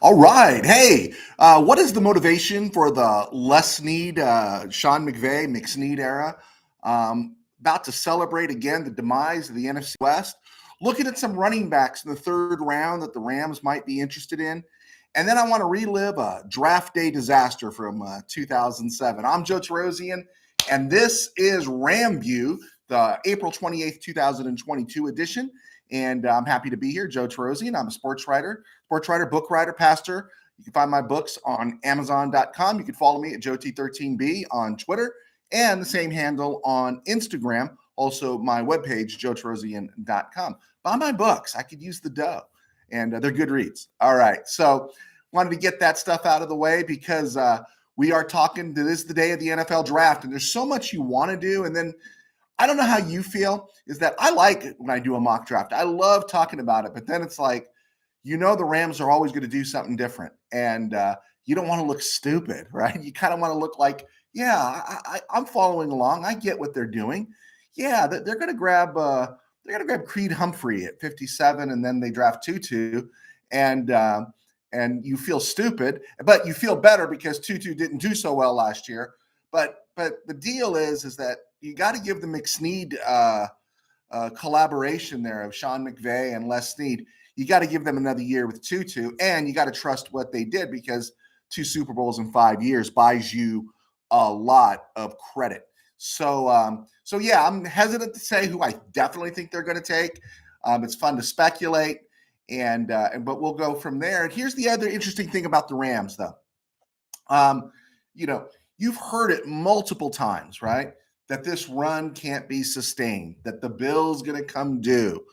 All right. Hey, what is the motivation for the McSnead, Sean McSnead era? About to celebrate again the demise of the NFC West. Looking at some running backs in the third round that the Rams might be interested in. And then I want to relive a draft day disaster from 2007. I'm Joe Torosian, and this is RamView, the April 28th, 2022 edition. And I'm happy to be here. Joe Torosian. I'm a sports writer, book writer, pastor. You can find my books on Amazon.com. You can follow me at JoeT13B on Twitter and the same handle on Instagram. Also, my webpage, JoeTorosian.com. Buy my books. I could use the dough, and they're good reads. All right. So wanted to get that stuff out of the way because we are talking. This is the day of the NFL draft, and there's so much you want to do. And then I don't know how you feel, is that I like it when I do a mock draft. I love talking about it, but then it's like, the Rams are always going to do something different. And you don't want to look stupid, right? You kind of want to look like, I'm following along. I get what they're doing. Yeah, they're going to grab Creed Humphrey at 57, and then they draft Tutu, and you feel stupid, but you feel better because Tutu didn't do so well last year. But the deal is that you got to give the McSnead collaboration there of Sean McVay and Les Snead. You got to give them another year with Tutu, and you got to trust what they did because 2 Super Bowls in 5 years buys you a lot of credit. So I'm hesitant to say who I definitely think they're going to take. It's fun to speculate, but we'll go from there. And here's the other interesting thing about the Rams, though. You've heard it multiple times, right? That this run can't be sustained, that the bill's going to come due,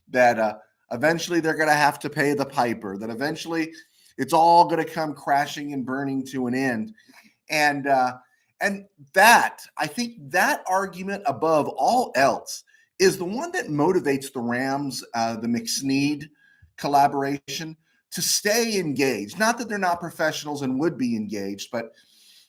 that eventually they're going to have to pay the piper, that eventually it's all going to come crashing and burning to an end. And that, I think that argument above all else is the one that motivates the Rams, the McSnead collaboration, to stay engaged. Not that they're not professionals and would be engaged, but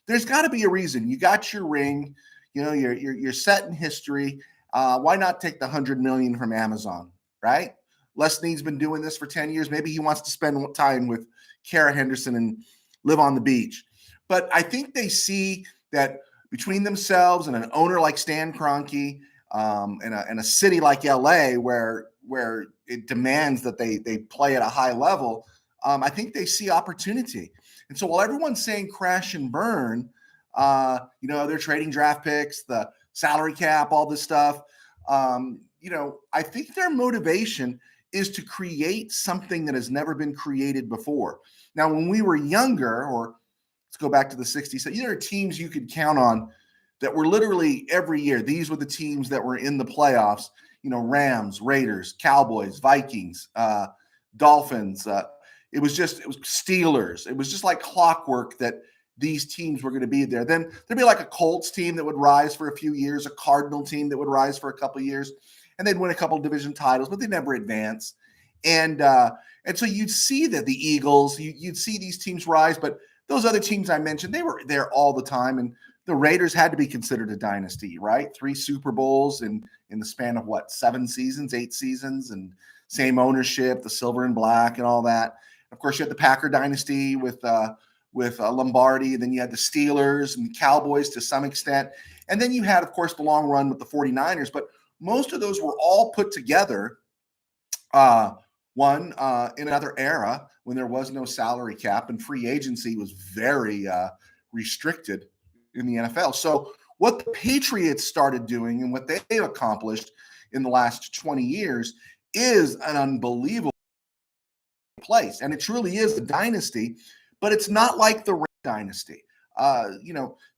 there's got to be a reason. You got your ring. You're set in history. Why not take the $100 million from Amazon, right? Les Snead's been doing this for 10 years. Maybe he wants to spend time with Kara Henderson and live on the beach. But I think they see that between themselves and an owner like Stan Kroenke, and a city like LA where it demands that they play at a high level, I think they see opportunity. And so while everyone's saying crash and burn, they're trading draft picks, the salary cap, all this stuff. I think their motivation is to create something that has never been created before. Now, when we were younger, or let's go back to the 60s, so there are teams you could count on that were literally every year. These were the teams that were in the playoffs, Rams, Raiders, Cowboys, Vikings, Dolphins. It was Steelers. It was just like clockwork that these teams were going to be there. Then there'd be like a Colts team that would rise for a few years, a Cardinal team that would rise for a couple of years, and they'd win a couple of division titles, but they'd never advance. And so you'd see that the Eagles, you'd see these teams rise, but those other teams I mentioned, they were there all the time. And the Raiders had to be considered a dynasty, right? 3 Super Bowls in the span of 7 seasons, 8 seasons, and same ownership, the silver and black and all that. Of course, you had the Packer dynasty with Lombardi. Then you had the Steelers and the Cowboys to some extent. And then you had, of course, the long run with the 49ers. But most of those were all put together, in another era when there was no salary cap and free agency was very restricted in the NFL. So what the Patriots started doing and what they've accomplished in the last 20 years is an unbelievable place. And it truly is a dynasty, but it's not like the Red dynasty.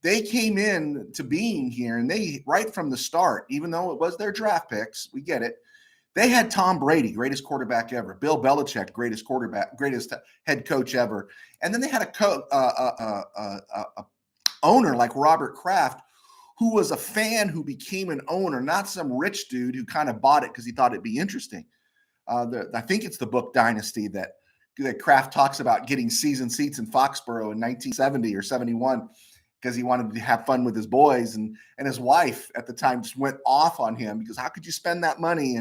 They came in to being here, and they, right from the start, even though it was their draft picks, we get it, they had Tom Brady, greatest quarterback ever, Bill Belichick, greatest head coach ever, and then they had a owner like Robert Kraft, who was a fan who became an owner, not some rich dude who kind of bought it because he thought it'd be interesting. I think it's the book Dynasty that Kraft talks about getting season seats in Foxborough in 1970 or 71 because he wanted to have fun with his boys, and his wife at the time just went off on him because how could you spend that money?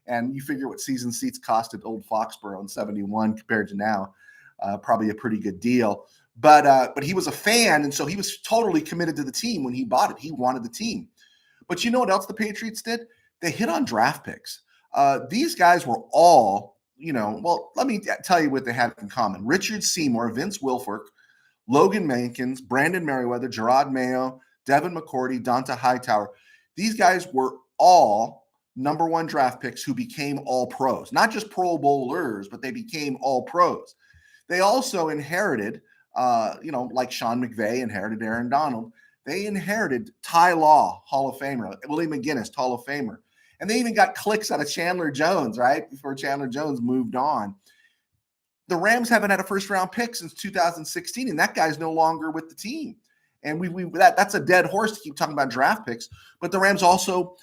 And you figure what season seats cost at old Foxborough in 71 compared to now. probably a pretty good deal. But he was a fan, and so he was totally committed to the team when he bought it. He wanted the team. But you know what else the Patriots did? They hit on draft picks. These guys were all, well, let me tell you what they had in common. Richard Seymour, Vince Wilfork, Logan Mankins, Brandon Merriweather, Gerard Mayo, Devin McCourty, Donta Hightower. These guys were all number one draft picks who became all pros, not just Pro Bowlers, but they became all pros. They also inherited, like Sean McVay inherited Aaron Donald. They inherited Ty Law, Hall of Famer, Willie McGinnis, Hall of Famer. And they even got clicks out of Chandler Jones, right? Before Chandler Jones moved on. The Rams haven't had a first-round pick since 2016, and that guy's no longer with the team. And that's a dead horse to keep talking about draft picks. But the Rams also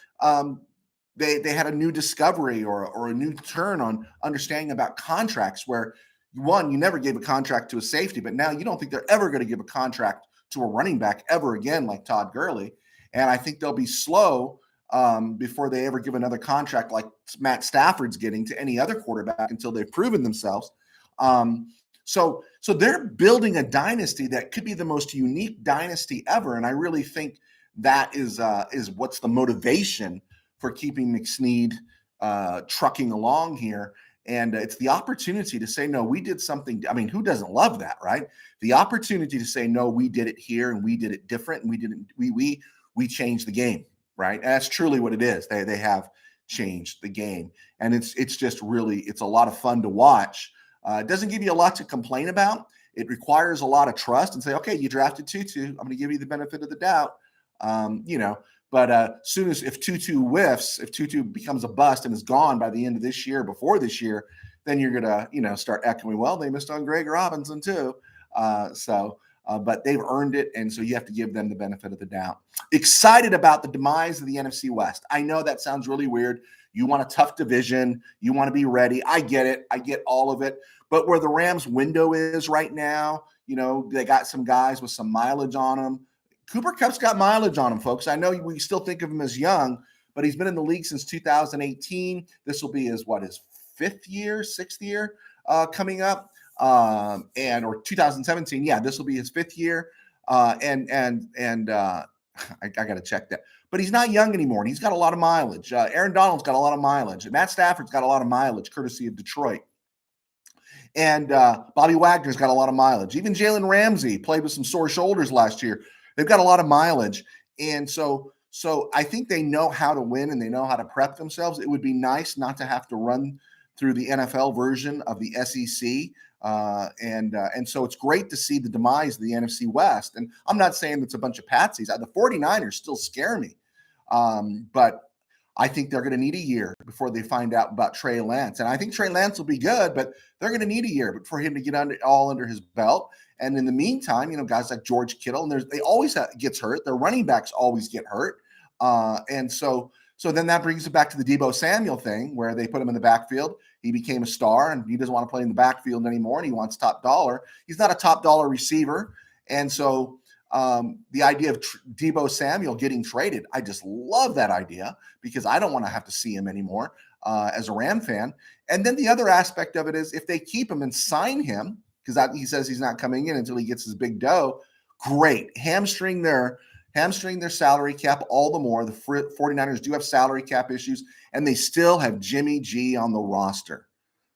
they had a new discovery or a new turn on understanding about contracts where, one, you never gave a contract to a safety, but now you don't think they're ever going to give a contract to a running back ever again like Todd Gurley. And I think they'll be slow before they ever give another contract like Matt Stafford's getting to any other quarterback until they've proven themselves. So they're building a dynasty that could be the most unique dynasty ever. And I really think that is what's the motivation for keeping McSnead trucking along here. And it's the opportunity to say, no, we did something. I mean, who doesn't love that, right? The opportunity to say, no, we did it here and we did it different. And we changed the game, right? And that's truly what it is. They have changed the game. And it's just really, it's a lot of fun to watch. It doesn't give you a lot to complain about. It requires a lot of trust and say, okay, you drafted Tutu. I'm going to give you the benefit of the doubt. But soon as if Tutu whiffs, if Tutu becomes a bust and is gone by the end of this year, before this year, then you're gonna start echoing. Well, they missed on Greg Robinson too. But they've earned it, and so you have to give them the benefit of the doubt. Excited about the demise of the NFC West. I know that sounds really weird. You want a tough division. You want to be ready. I get it. I get all of it. But where the Rams' window is right now, they got some guys with some mileage on them. Cooper Kupp's got mileage on him, folks. I know we still think of him as young, but he's been in the league since 2018. This will be his sixth year coming up, or 2017. Yeah, this will be his fifth year, and I got to check that. But he's not young anymore, and he's got a lot of mileage. Aaron Donald's got a lot of mileage. Matt Stafford's got a lot of mileage, courtesy of Detroit. And Bobby Wagner's got a lot of mileage. Even Jalen Ramsey played with some sore shoulders last year. They've got a lot of mileage. And so I think they know how to win and they know how to prep themselves. It would be nice not to have to run through the NFL version of the SEC. And so it's great to see the demise of the NFC West. And I'm not saying it's a bunch of patsies. The 49ers still scare me. But I think they're going to need a year before they find out about Trey Lance. And I think Trey Lance will be good, but they're going to need a year for him to get all under his belt. And in the meantime, guys like George Kittle, and they always gets hurt. Their running backs always get hurt. And so then that brings it back to the Deebo Samuel thing where they put him in the backfield. He became a star and he doesn't want to play in the backfield anymore. And he wants top dollar. He's not a top dollar receiver. And so the idea of Deebo Samuel getting traded, I just love that idea because I don't want to have to see him anymore as a Ram fan. And then the other aspect of it is if they keep him and sign him, because he says he's not coming in until he gets his big dough, great. Hamstring their salary cap all the more. The 49ers do have salary cap issues, and they still have Jimmy G on the roster.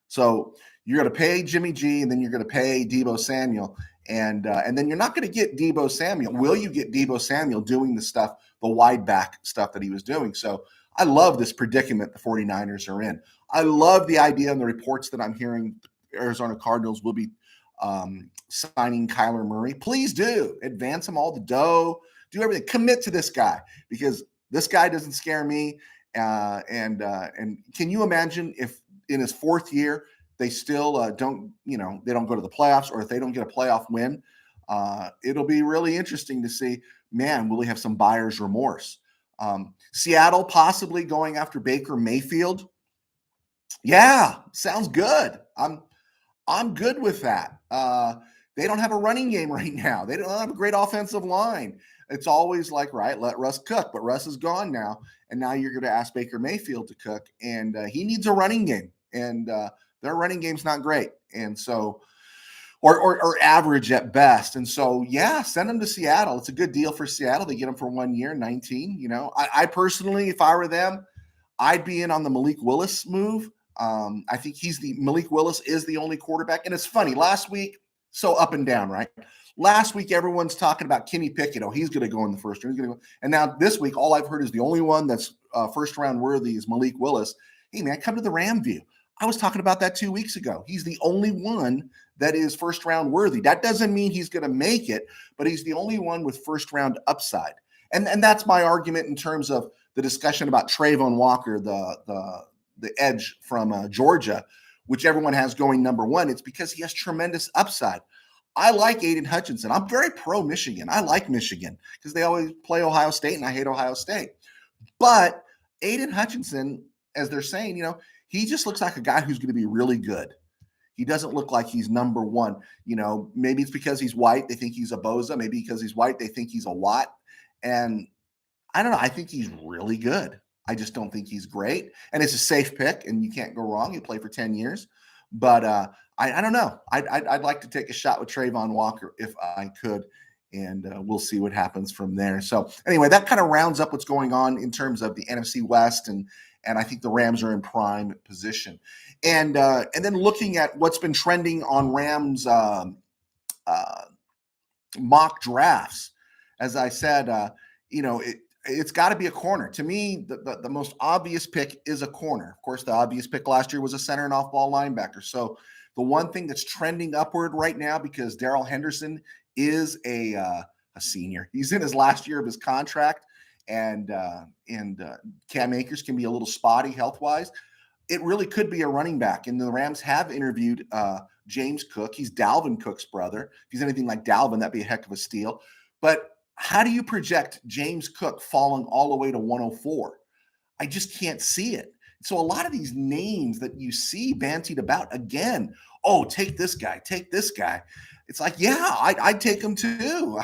So you're going to pay Jimmy G, and then you're going to pay Deebo Samuel. And then you're not going to get Deebo Samuel. Will you get Deebo Samuel doing the wide back stuff that he was doing? So I love this predicament the 49ers are in. I love the idea and the reports that I'm hearing the Arizona Cardinals will be signing Kyler Murray. Please do. Advance him all the dough. Do everything. Commit to this guy because this guy doesn't scare me. And can you imagine if in his fourth year they still they don't go to the playoffs, or if they don't get a playoff win, it'll be really interesting to see, man, will he have some buyer's remorse? Seattle possibly going after Baker Mayfield. Yeah, sounds good. I'm good with that. They don't have a running game right now. They don't have a great offensive line. It's always like, right, let Russ cook, but Russ is gone now. And now you're going to ask Baker Mayfield to cook, and he needs a running game. And their running game's not great. And so or average at best. And so, yeah, send him to Seattle. It's a good deal for Seattle. They get him for 1 year, 19. I personally, if I were them, I'd be in on the Malik Willis move. I think Malik Willis is the only quarterback. And it's funny, last week, so up and down, right? Last week, everyone's talking about Kenny Pickett. Oh, he's going to go in the first round. And now this week, all I've heard is the only one that's first round worthy is Malik Willis. Hey, man, come to the RamView. I was talking about that 2 weeks ago. He's the only one that is first round worthy. That doesn't mean he's going to make it, but he's the only one with first round upside. And that's my argument in terms of the discussion about Trayvon Walker, the edge from Georgia, which everyone has going number one. It's because he has tremendous upside. I like Aiden Hutchinson. I'm very pro Michigan. I like Michigan because they always play Ohio State, and I hate Ohio State. But Aiden Hutchinson, as they're saying, he just looks like a guy who's going to be really good. He doesn't look like he's number one. Maybe it's because he's white. They think he's a Boza. Maybe because he's white, they think he's a Watt. And I don't know. I think he's really good. I just don't think he's great. And it's a safe pick, and you can't go wrong. You play for 10 years. But I don't know. I'd like to take a shot with Trayvon Walker if I could, and we'll see what happens from there. So anyway, that kind of rounds up what's going on in terms of the NFC West, and I think the Rams are in prime position. And then looking at what's been trending on Rams mock drafts, as I said, it's got to be a corner. To me, the most obvious pick is a corner. Of course, the obvious pick last year was a center and off-ball linebacker. So the one thing that's trending upward right now, because Darrell Henderson is a senior. He's in his last year of his contract, and Cam Akers can be a little spotty health-wise. It really could be a running back. And the Rams have interviewed James Cook. He's Dalvin Cook's brother. If he's anything like Dalvin, that'd be a heck of a steal. But how do you project James Cook falling all the way to 104? I just can't see it. So a lot of these names that you see bantied about, again, take this guy, take this guy. It's like, yeah, I'd take him too.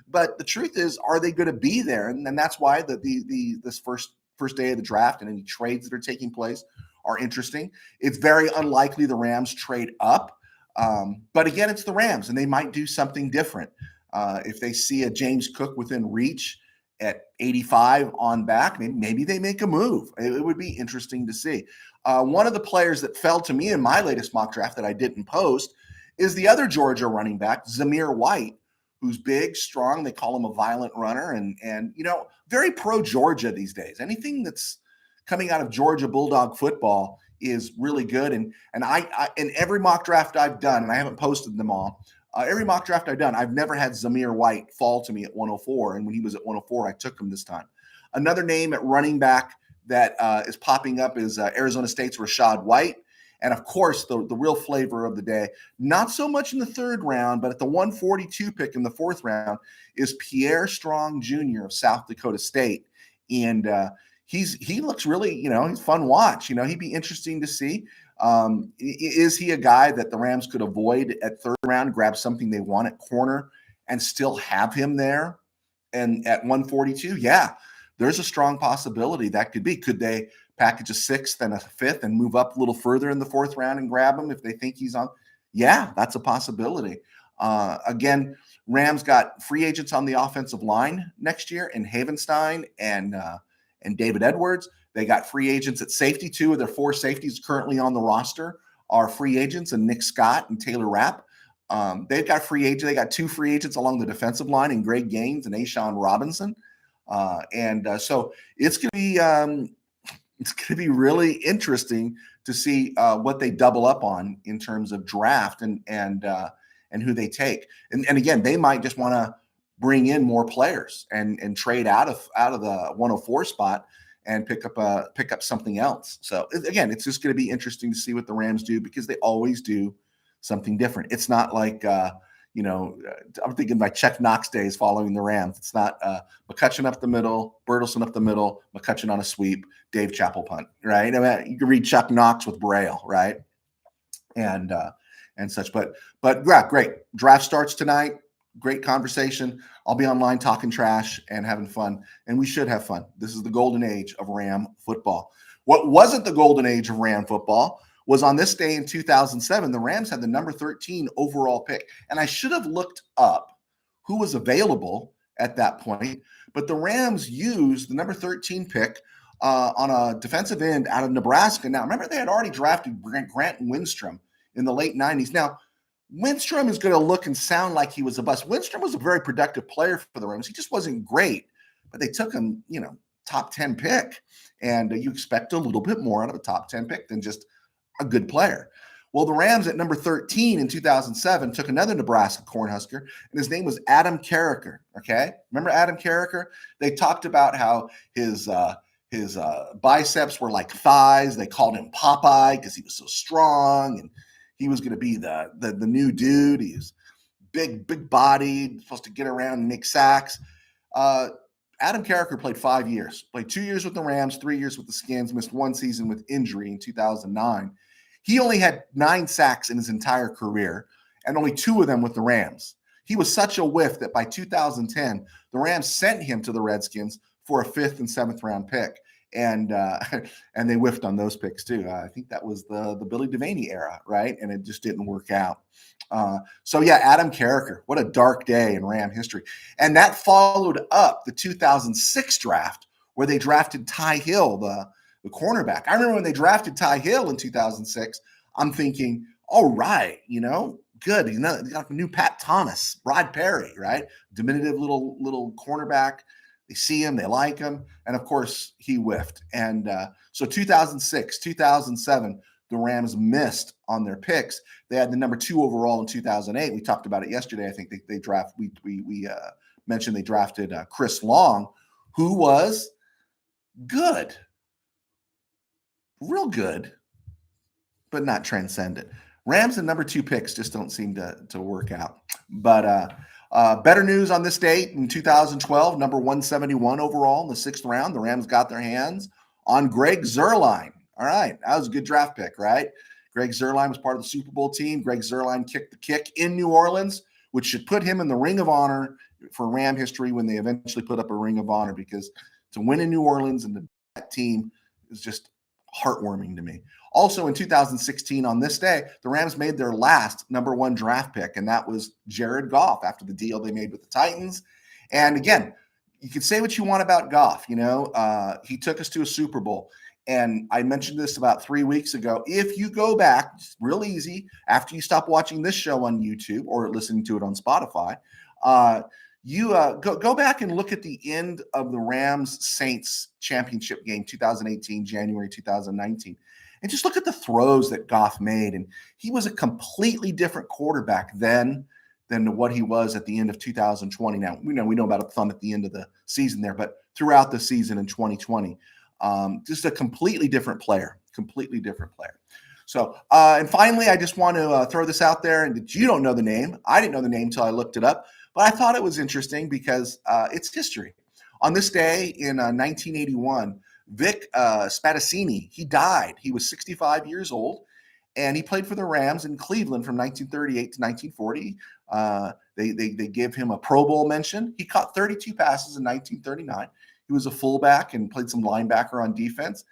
But the truth is, are they going to be there? And that's why this first day of the draft and any trades that are taking place are interesting. It's very unlikely the Rams trade up. But again, it's the Rams, and they might do something different. If they see a James Cook within reach at 85 on back, maybe they make a move. It would be interesting to see. One of the players that fell to me in my latest mock draft that I didn't post is the other Georgia running back, Zamir White, who's big, strong. They call him a violent runner, and very pro Georgia these days. Anything that's coming out of Georgia Bulldog football is really good. And I in every mock draft I've done, and I haven't posted them all, every mock draft I've done, I've never had Zamir White fall to me at 104. And when he was at 104, I took him this time. Another name at running back that is popping up is Arizona State's Rachaad White. And of course, the real flavor of the day, not so much in the third round, but at the 142 pick in the fourth round, is Pierre Strong Jr. of South Dakota State. And he looks really, he's fun watch. He'd be interesting to see. Is he a guy that the Rams could avoid at third round, grab something they want at corner, and still have him there? And at 142, yeah, there's a strong possibility that could be. Could they package a sixth and a fifth and move up a little further in the fourth round and grab him if they think he's on? Yeah, that's a possibility. Again, Rams got free agents on the offensive line next year in Havenstein and David Edwards. They got free agents at safety. Two of their four safeties currently on the roster are free agents, and Nick Scott and Taylor Rapp. They've got free agents. They got two free agents along the defensive line in Greg Gaines and Ashawn Robinson. So it's going to be really interesting to see what they double up on in terms of draft and who they take. And again, they might just want to bring in more players and trade out of the 104 spot and pick up something else. So again, it's just going to be interesting to see what the Rams do, because they always do something different. It's not like I'm thinking like Chuck Knox days following the Rams. It's not McCutcheon up the middle, Bertelsen up the middle, McCutcheon on a sweep, Dave Chappell punt, right? I mean, you can read Chuck Knox with Braille, right? And such. But yeah, great. Draft starts tonight. Great conversation. I'll be online talking trash and having fun, and we should have fun. This is the golden age of Ram football. What wasn't the golden age of Ram football was on this day in 2007, the Rams had the number 13 overall pick. And I should have looked up who was available at that point, but the Rams used the number 13 pick on a defensive end out of Nebraska. Now, remember, they had already drafted Grant Windstrom in the late 90s. Now, Windstrom is going to look and sound like he was a bust. Windstrom was a very productive player for the Rams. He just wasn't great, but they took him, top 10 pick. And you expect a little bit more out of a top 10 pick than just a good player. Well, the Rams at number 13 in 2007 took another Nebraska Cornhusker, and his name was Adam Carriker. Okay, remember Adam Carriker? They talked about how his biceps were like thighs. They called him Popeye because he was so strong, and he was going to be the new dude. He was big bodied, supposed to get around and make sacks. Adam Carriker played 5 years, played 2 years with the Rams, 3 years with the Skins, missed one season with injury in 2009. He only had 9 sacks in his entire career, and only 2 of them with the Rams. He was such a whiff that by 2010, the Rams sent him to the Redskins for a 5th and 7th round pick, and they whiffed on those picks too. I think that was the Billy Devaney era, right? And it just didn't work out. So yeah, Adam Carriker, what a dark day in Ram history. And that followed up the 2006 draft where they drafted Ty Hill, the cornerback. I remember when they drafted Ty Hill in 2006, I'm thinking, all right, good. They got the new Pat Thomas, Rod Perry, right? Diminutive little cornerback. They see him, they like him. And of course, he whiffed. And so 2006, 2007, the Rams missed on their picks. They had the number 2 overall in 2008. We talked about it yesterday. I think they draft. We mentioned they drafted Chris Long, who was good, real good, but not transcendent. Rams and number 2 picks just don't seem to work out. But better news on this date in 2012, number 171 overall in the 6th round. The Rams got their hands on Greg Zuerlein. All right, that was a good draft pick, right? Greg Zuerlein was part of the Super Bowl team. Greg Zuerlein kicked the kick in New Orleans, which should put him in the Ring of Honor for Ram history when they eventually put up a Ring of Honor, because to win in New Orleans and that team is just heartwarming to me. Also in 2016, on this day, the Rams made their last number 1 draft pick, and that was Jared Goff after the deal they made with the Titans. And again, you can say what you want about Goff. He took us to a Super Bowl. And I mentioned this about 3 weeks ago. If you go back, it's real easy, after you stop watching this show on YouTube or listening to it on Spotify, you go back and look at the end of the Rams-Saints championship game, 2018, January 2019. And just look at the throws that Goff made. And he was a completely different quarterback then than what he was at the end of 2020. Now, we know about a thumb at the end of the season there, but throughout the season in 2020, just a completely different player. So, and finally, I just want to throw this out there, and that you don't know the name. I didn't know the name until I looked it up, but I thought it was interesting because it's history. On this day in 1981, Vic Spadaccini, he died. He was 65 years old, and he played for the Rams in Cleveland from 1938 to 1940. They gave him a Pro Bowl mention. He caught 32 passes in 1939. He was a fullback and played some linebacker on defense.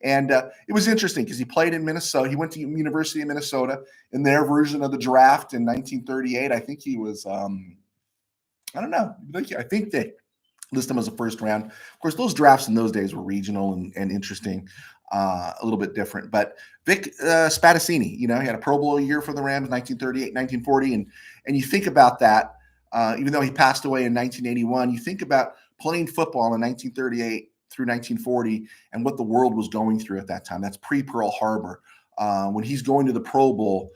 And it was interesting because he played in Minnesota. He went to University of Minnesota in their version of the draft in 1938. I think he was, I don't know. I think they list him as a first round. Of course, those drafts in those days were regional and interesting, a little bit different. But Vic Spadaccini, he had a Pro Bowl year for the Rams, 1938, 1940. And you think about that, even though he passed away in 1981, you think about playing football in 1938 through 1940 and what the world was going through at that time. That's pre-Pearl Harbor. When he's going to the Pro Bowl,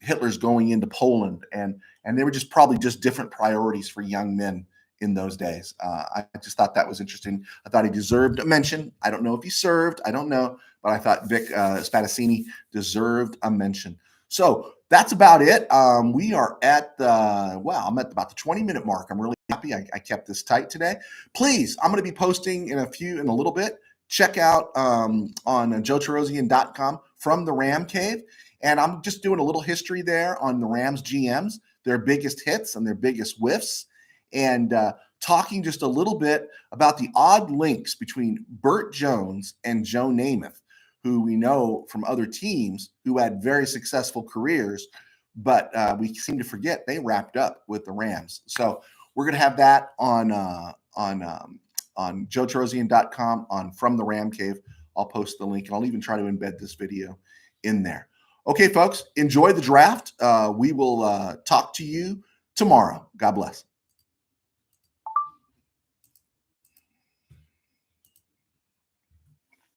Hitler's going into Poland, and they were just probably just different priorities for young men in those days. I just thought that was interesting. I thought he deserved a mention. I don't know if he served. I don't know. But I thought Vic Spadaccini deserved a mention. So that's about it. We are at I'm at about the 20-minute mark. I'm really happy I kept this tight today. Please, I'm going to be posting in a little bit. Check out on joetorosian.com from the Ram Cave. And I'm just doing a little history there on the Rams GMs, their biggest hits and their biggest whiffs, and talking just a little bit about the odd links between Burt Jones and Joe Namath, who we know from other teams who had very successful careers, but we seem to forget they wrapped up with the Rams. So we're going to have that on joetorosian.com on From the Ram Cave. I'll post the link, and I'll even try to embed this video in there. Okay, folks, enjoy the draft. We will talk to you tomorrow. God bless.